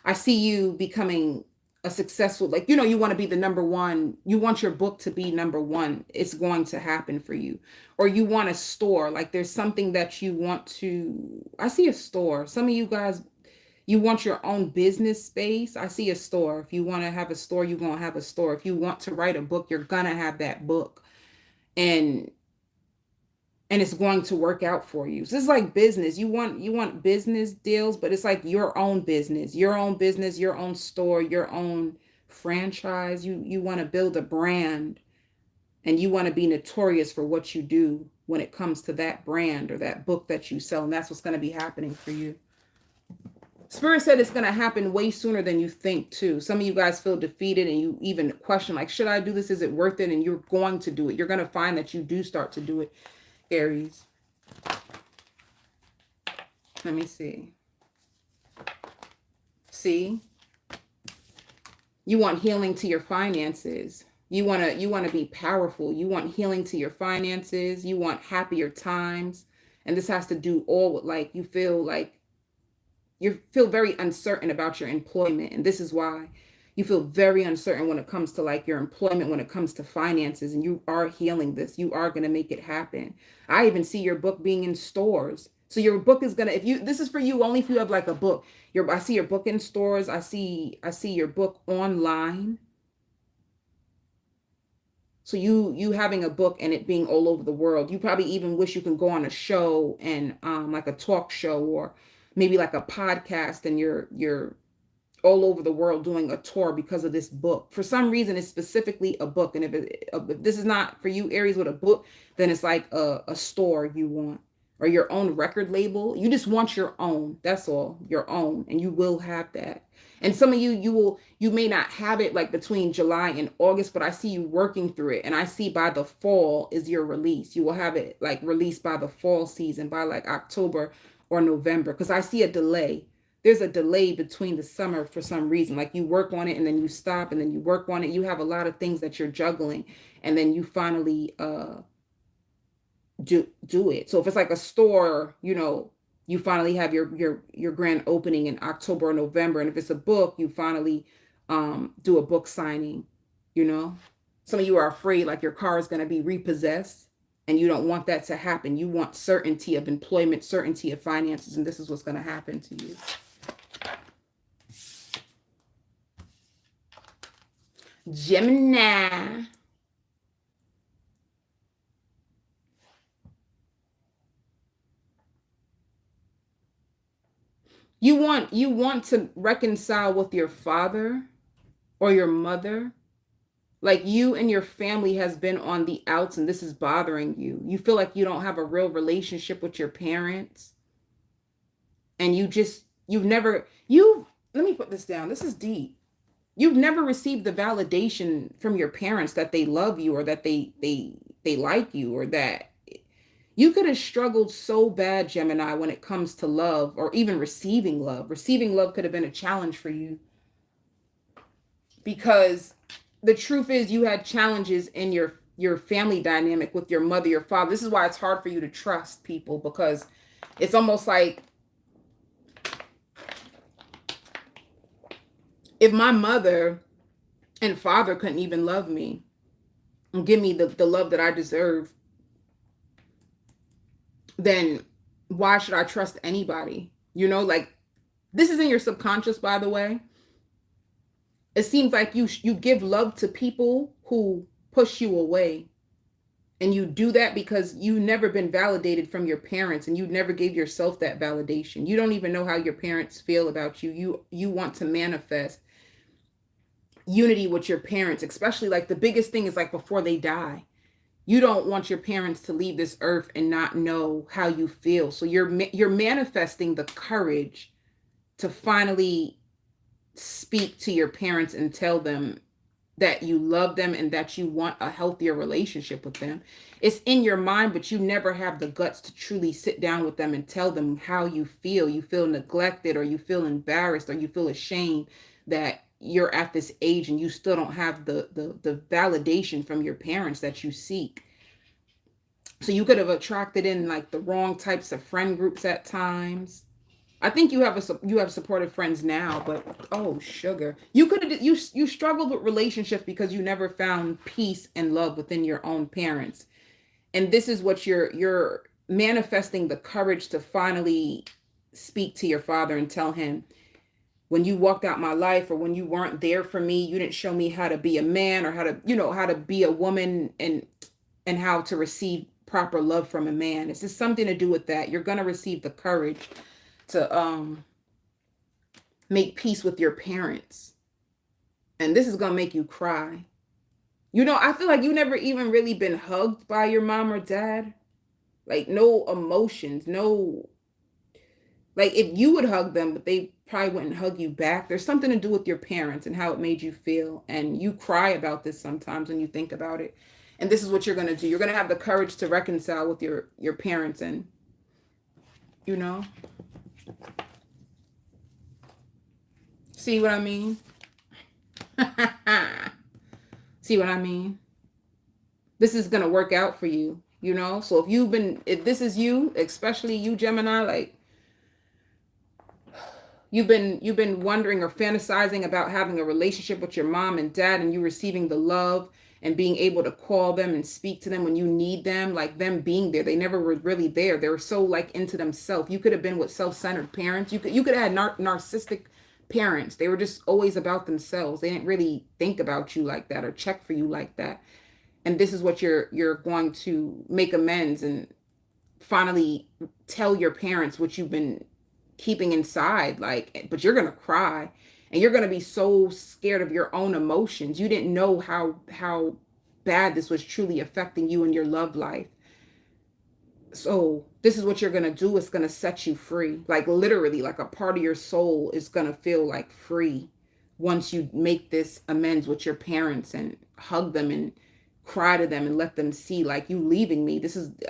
I see you becoming a successful, like, you want to be the number one. You want your book to be number one. It's going to happen for you. Or you want a store, like there's something that you want to, I see a store. Some of you guys, you want your own business space. I see a store. If you want to have a store, you're going to have a store. If you want to write a book, you're going to have that book. And it's going to work out for you. So it's like business. You want business deals, but it's like your own business, your own store, your own franchise. You want to build a brand, and you want to be notorious for what you do when it comes to that brand or that book that you sell. And that's what's going to be happening for you. Spirit said it's going to happen way sooner than you think too. Some of you guys feel defeated and you even question, like, should I do this? Is it worth it? And you're going to do it. You're going to find that you do start to do it, Aries. Let me see. See? You want healing to your finances. You want to be powerful. You want healing to your finances. You want happier times. And this has to do all with, like, you feel very uncertain about your employment. And this is why you feel very uncertain when it comes to like your employment, when it comes to finances, and you are healing this. You are going to make it happen. I even see your book being in stores. So your book is going to, this is for you only if you have like a book. I see your book in stores. I see your book online. So you having a book and it being all over the world, you probably even wish you could go on a show and like a talk show or maybe like a podcast, and you're all over the world doing a tour because of this book. For some reason, it's specifically a book. And if this is not for you, Aries, with a book, then it's like a store you want, or your own record label. You just want your own. That's all, your own, and you will have that. And some of you, you may not have it like between July and August, but I see you working through it. And I see by the fall is your release. You will have it like released by the fall season, by like October or November, because I see a delay. There's a delay between the summer for some reason. Like you work on it and then you stop and then you work on it. You have a lot of things that you're juggling, and then you finally do it. So if it's like a store, you finally have your grand opening in October or November. And if it's a book, you finally do a book signing. Some of you are afraid like your car is going to be repossessed, and you don't want that to happen. You want certainty of employment, certainty of finances, and this is what's going to happen to you. Gemini. You want to reconcile with your father or your mother. Like you and your family has been on the outs and this is bothering you. You feel like you don't have a real relationship with your parents. And let me put this down. This is deep. You've never received the validation from your parents that they love you, or that they like you, or that you could have struggled so bad, Gemini, when it comes to love, or even receiving love. Receiving love could have been a challenge for you, because the truth is you had challenges in your family dynamic with your mother, your father. This is why it's hard for you to trust people, because it's almost like if my mother and father couldn't even love me and give me the love that I deserve, then why should I trust anybody? Like this is in your subconscious, by the way. It seems like you give love to people who push you away. And you do that because you've never been validated from your parents, and you never gave yourself that validation. You don't even know how your parents feel about you. You want to manifest unity with your parents, especially like the biggest thing is like before they die. You don't want your parents to leave this earth and not know how you feel. So you're manifesting the courage to finally speak to your parents and tell them that you love them and that you want a healthier relationship with them. It's in your mind, but you never have the guts to truly sit down with them and tell them how you feel. You feel neglected, or you feel embarrassed, or you feel ashamed that you're at this age and you still don't have the validation from your parents that you seek. So you could have attracted in like the wrong types of friend groups at times. I think you have supportive friends now, but oh sugar, you could have you struggled with relationships because you never found peace and love within your own parents. And this is what you're manifesting, the courage to finally speak to your father and tell him, when you walked out my life, or when you weren't there for me, you didn't show me how to be a man, or how to be a woman, and how to receive proper love from a man. It's just something to do with that. You're going to receive the courage to make peace with your parents. And this is going to make you cry. I feel like you never even really been hugged by your mom or dad. Like no emotions, no, like if you would hug them, but they probably wouldn't hug you back. There's something to do with your parents and how it made you feel. And you cry about this sometimes when you think about it. And this is what you're going to do. You're going to have the courage to reconcile with your parents, and see what I mean? See what I mean? This is going to work out for you, So if this is you, especially you, Gemini, like you've been wondering or fantasizing about having a relationship with your mom and dad, and you receiving the love and being able to call them and speak to them when you need them, like them being there. They never were really there. They were so like into themselves. You could have been with self-centered parents. You could have had narcissistic parents. They were just always about themselves. They didn't really think about you like that or check for you like that. And this is what you're going to make amends and finally tell your parents what you've been keeping inside, like, but you're gonna cry and you're gonna be so scared of your own emotions. You didn't know how bad this was truly affecting you in your love life. So this is what you're gonna do. It's gonna set you free. Like literally, like a part of your soul is gonna feel like free once you make this amends with your parents and hug them and cry to them and let them see, like, you leaving me.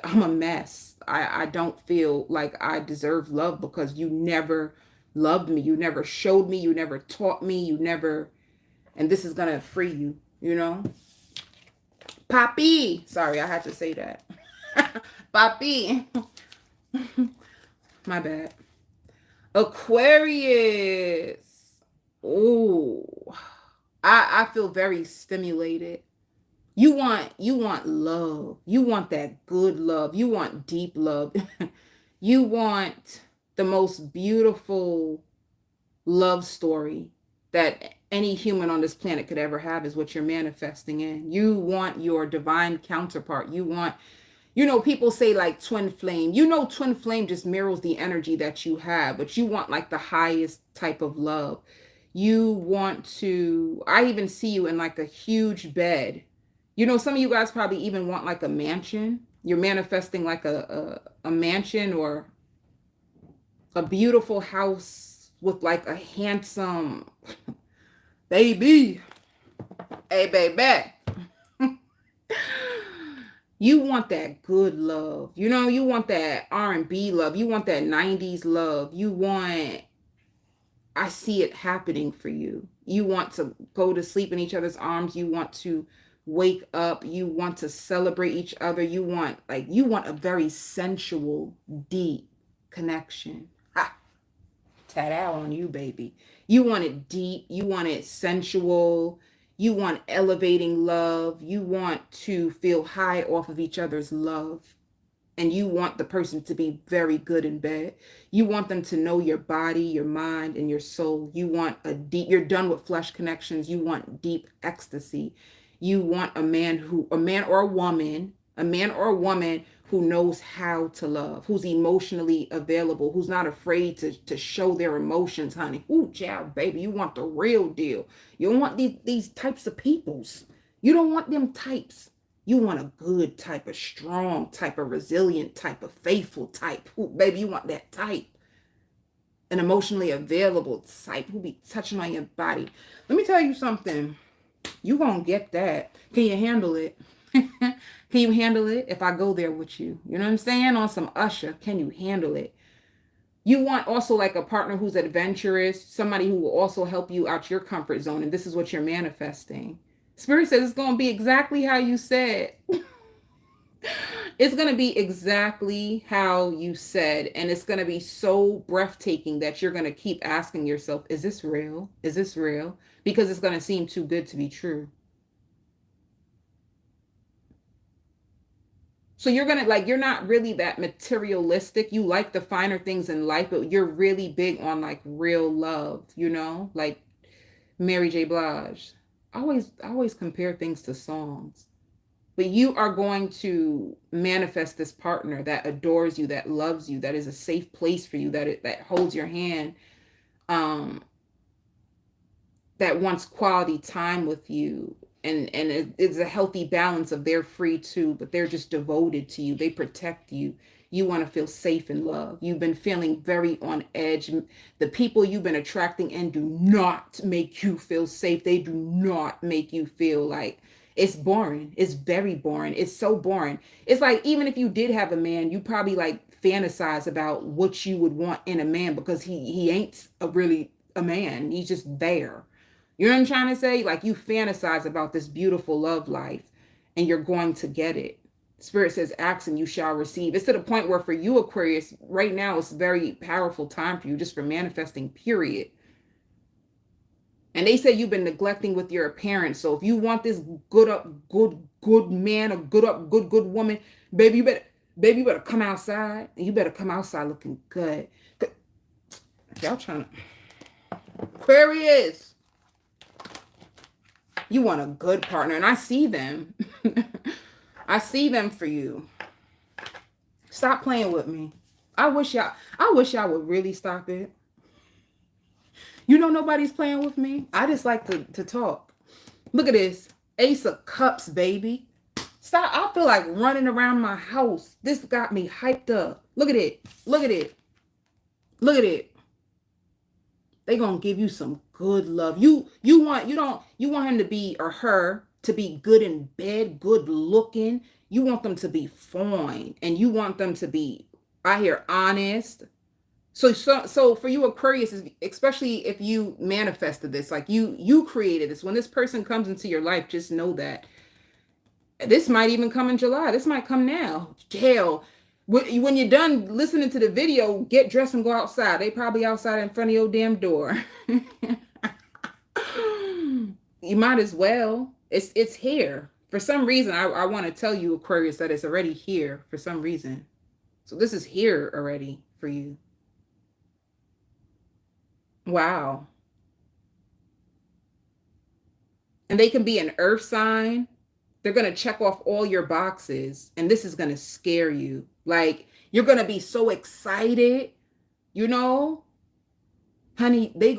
I'm a mess. I don't feel like I deserve love because you never loved me. You never showed me. You never taught me. You never, and this is gonna free you, you know? Poppy. Sorry, I had to say that. Poppy. My bad. Aquarius. Oh, I feel very stimulated. You want love. You want that good love. You want deep love. You want the most beautiful love story that any human on this planet could ever have is what you're manifesting in. You want your divine counterpart. You want, people say like twin flame. Twin flame just mirrors the energy that you have, but you want like the highest type of love. You want to, I even see you in like a huge bed. Some of you guys probably even want like a mansion. You're manifesting like a mansion or a beautiful house with like a handsome baby. Hey, baby. You want that good love. You want that R&B love. You want that 90s love. I see it happening for you. You want to go to sleep in each other's arms. You want to wake up. You want to celebrate each other. You want a very sensual, deep connection. Ha! Tat on you, baby. You want it deep. You want it sensual. You want elevating love. You want to feel high off of each other's love. And you want the person to be very good in bed. You want them to know your body, your mind, and your soul. You want you're done with flesh connections. You want deep ecstasy. You want a man or a woman who knows how to love, who's emotionally available, who's not afraid to show their emotions, honey. Ooh, child, baby, you want the real deal. You don't want these types of peoples. You don't want them types. You want a good type, a strong type, a resilient type, a faithful type. Ooh, baby, you want that type. An emotionally available type who be touching on your body. Let me tell you something. You gonna get that. Can you handle it? Can you handle it if I go there with you? You know what I'm saying? On some Usher, can you handle it? You want also like a partner who's adventurous, somebody who will also help you out your comfort zone. And this is what you're manifesting. Spirit says it's going to be exactly how you said. It's going to be exactly how you said. And it's going to be so breathtaking that you're going to keep asking yourself, is this real? Is this real? Because it's going to seem too good to be true. So you're going to you're not really that materialistic. You like the finer things in life, but you're really big on like real love, like Mary J. Blige. I always compare things to songs. But you are going to manifest this partner that adores you, that loves you, that is a safe place for you, that holds your hand, that wants quality time with you. And it's a healthy balance of they're free too, but they're just devoted to you. They protect you. You want to feel safe and loved. You've been feeling very on edge. The people you've been attracting in do not make you feel safe. They do not make you feel like it's boring. It's very boring. It's so boring. It's like, even if you did have a man, you probably like fantasize about what you would want in a man because he ain't really a man. He's just there. You know what I'm trying to say? Like, you fantasize about this beautiful love life and you're going to get it. Spirit says, ask and you shall receive. It's to the point where for you, Aquarius, right now, it's a very powerful time for you just for manifesting, period. And they say you've been neglecting with your appearance. So if you want this good man, or good woman, baby, you better come outside. And you better come outside looking good. Y'all trying to... Aquarius. You want a good partner, and I see them. I see them for you. Stop playing with me. I wish y'all would really stop it. You know nobody's playing with me. I just like to talk. Look at this. Ace of Cups, baby. Stop. I feel like running around my house. This got me hyped up. Look at it. Look at it. Look at it. They gonna give you some good love. You want him to be, or her to be, good in bed, good looking. You want them to be fine, and you want them to be, I hear, honest. So for you Aquarius, especially if you manifested this, like you created this. When this person comes into your life, just know that this might even come in July. This might come now. Hell, when you're done listening to the video, get dressed and go outside. They probably outside in front of your damn door. You might as well. It's here. For some reason, I want to tell you, Aquarius, that it's already here for some reason. So this is here already for you. Wow. And they can be an earth sign. They're going to check off all your boxes, and this is going to scare you. Like, you're going to be so excited, you know? Honey, they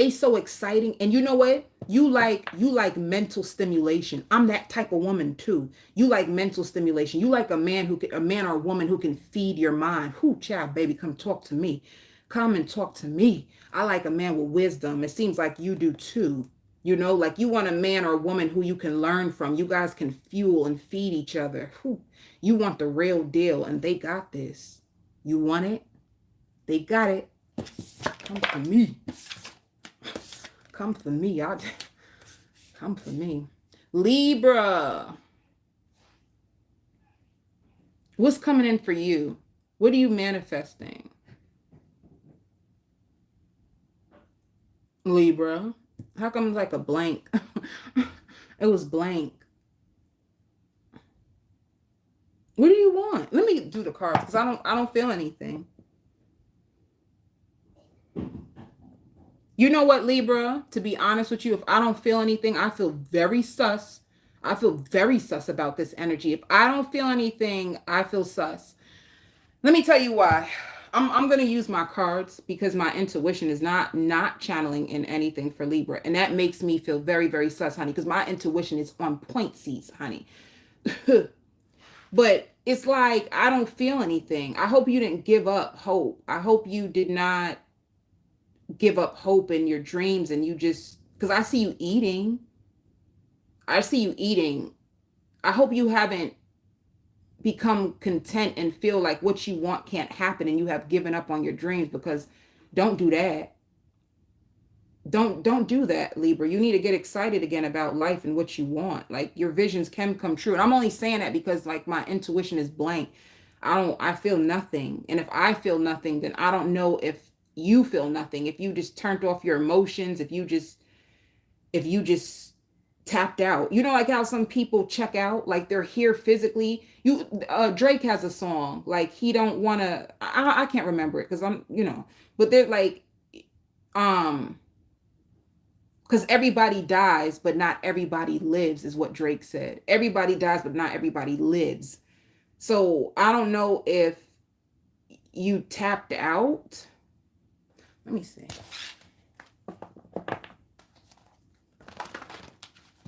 so exciting. And you know what? You like mental stimulation. I'm that type of woman too. You like mental stimulation. You like a man or a woman who can feed your mind. Whoo, child, baby, come talk to me. Come and talk to me. I like a man with wisdom. It seems like you do too. You know, like you want a man or a woman who you can learn from. You guys can fuel and feed each other. Whew. You want the real deal, and they got this. You want it? They got it. Come for me. Come for me. Come for me. Libra. What's coming in for you? What are you manifesting? Libra. How come it's like a blank? It was blank. What do you want? Let me do the cards because I don't feel anything. You know what, Libra? To be honest with you, if I don't feel anything, I feel very sus. I feel very sus about this energy. If I don't feel anything, I feel sus. Let me tell you why. I'm going to use my cards because my intuition is not channeling in anything for Libra. And that makes me feel very, very sus, honey, because my intuition is on point seats, honey. But it's like, I don't feel anything. I hope you didn't give up hope. I hope you did not give up hope in your dreams, and you just, because I see you eating. I see you eating. I hope you haven't become content and feel like what you want can't happen and you have given up on your dreams, because don't do that. Don't do that, Libra. You need to get excited again about life and what you want. Like, your visions can come true. And I'm only saying that because like my intuition is blank. I feel nothing. And if I feel nothing, then I don't know if you feel nothing. If you just turned off your emotions, if you just tapped out. You know, like how some people check out, like they're here physically. Drake has a song, like he don't want to, I can't remember it because I'm, but they're like, because everybody dies, but not everybody lives, is what Drake said. Everybody dies, but not everybody lives. So I don't know if you tapped out. Let me see.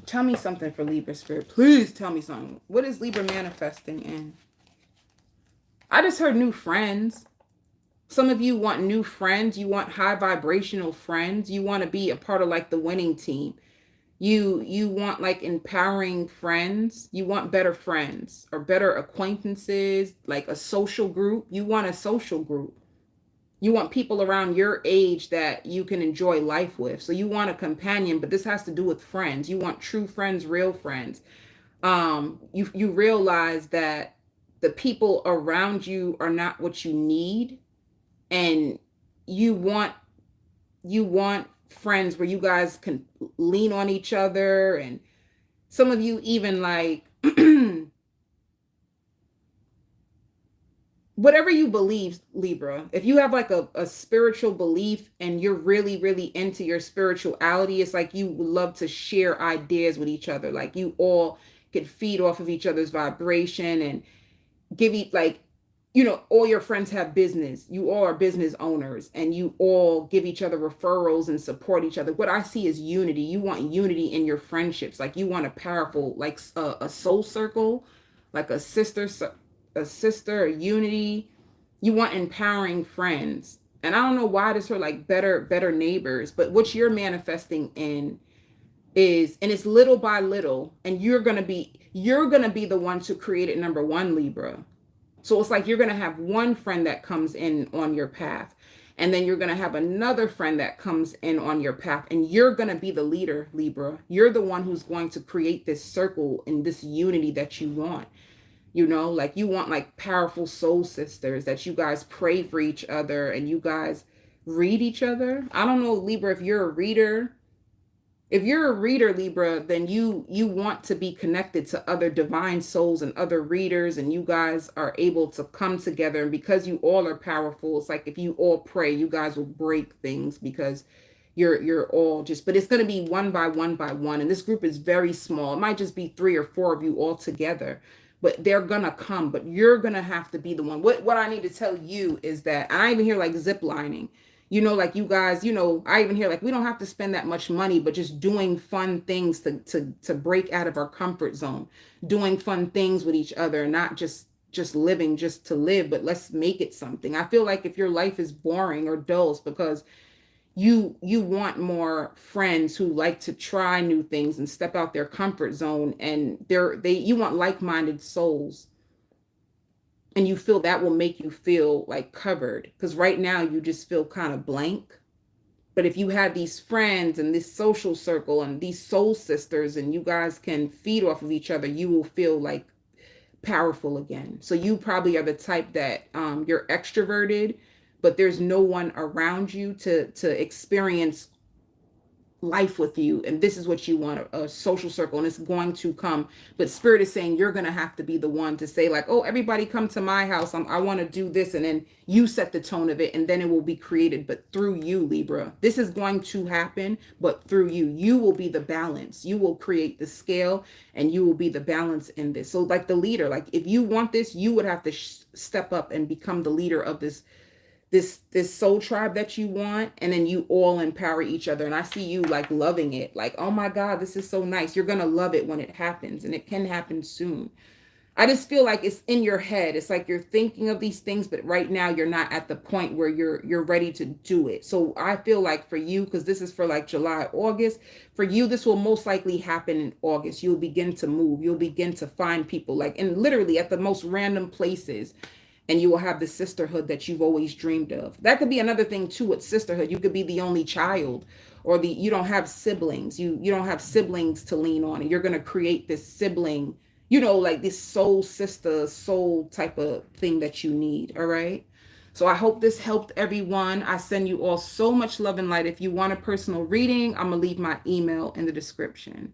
Tell me something for Libra spirit. Please tell me something. What is Libra manifesting in? I just heard new friends. Some of you want new friends. You want high vibrational friends. You want to be a part of like the winning team. You want like empowering friends. You want better friends or better acquaintances, like a social group. You want a social group. You want people around your age that you can enjoy life with. So you want a companion, but this has to do with friends. You want true friends, real friends. You realize that the people around you are not what you need. And you want friends where you guys can lean on each other. And some of you even like, whatever you believe, Libra, if you have like a spiritual belief and you're really, really into your spirituality, it's like you love to share ideas with each other. Like you all could feed off of each other's vibration and give each, like, all your friends have business. You all are business owners and you all give each other referrals and support each other. What I see is unity. You want unity in your friendships. Like you want a powerful, like a soul circle, like a sister, a unity. You want empowering friends. And I don't know why this are like better neighbors, but what you're manifesting in is, and it's little by little, and you're going to be the one to create it, number one, Libra. So it's like you're going to have one friend that comes in on your path, and then you're going to have another friend that comes in on your path, and you're going to be the leader, Libra. You're the one who's going to create this circle and this unity that you want. Like you want like powerful soul sisters that you guys pray for each other and you guys read each other. I don't know, Libra, if you're a reader. If you're a reader, Libra, then you want to be connected to other divine souls and other readers, and you guys are able to come together. And because you all are powerful, it's like if you all pray, you guys will break things because you're all just, but it's going to be one by one by one. And this group is very small. It might just be 3 or 4 of you all together, but they're going to come, but you're going to have to be the one. What I need to tell you is that I even hear like zip lining. Like you guys, I even hear like we don't have to spend that much money, but just doing fun things to break out of our comfort zone, doing fun things with each other, not just living just to live, but let's make it something. I feel like if your life is boring or dull, it's because you want more friends who like to try new things and step out their comfort zone, and you want like-minded souls. And you feel that will make you feel like covered, because right now you just feel kind of blank. But if you have these friends and this social circle and these soul sisters and you guys can feed off of each other, you will feel like powerful again. So you probably are the type that you're extroverted, but there's no one around you to experience life with you, and this is what you want, a social circle, and it's going to come. But Spirit is saying you're going to have to be the one to say like, oh, everybody come to my house, I want to do this, and then you set the tone of it, and then it will be created. But through you, Libra, this is going to happen, but through you will be the balance. You will create the scale, and you will be the balance in this. So like the leader, like if you want this, you would have to step up and become the leader of this soul tribe that you want, and then you all empower each other. And I see you like loving it, like, oh my God, this is so nice. You're gonna love it when it happens, and it can happen soon. I just feel like it's in your head. It's like you're thinking of these things, but right now you're not at the point where you're ready to do it. So I feel like for you, because this is for like July, August, for you, this will most likely happen in August. You'll begin to move. You'll begin to find people, like, and literally at the most random places. And you will have the sisterhood that you've always dreamed of. That could be another thing too with sisterhood. You could be the only child, or you don't have siblings. You don't have siblings to lean on, and you're going to create this sibling, like this soul sister, soul type of thing that you need. All right. So I hope this helped everyone. I send you all so much love and light. If you want a personal reading, I'm going to leave my email in the description.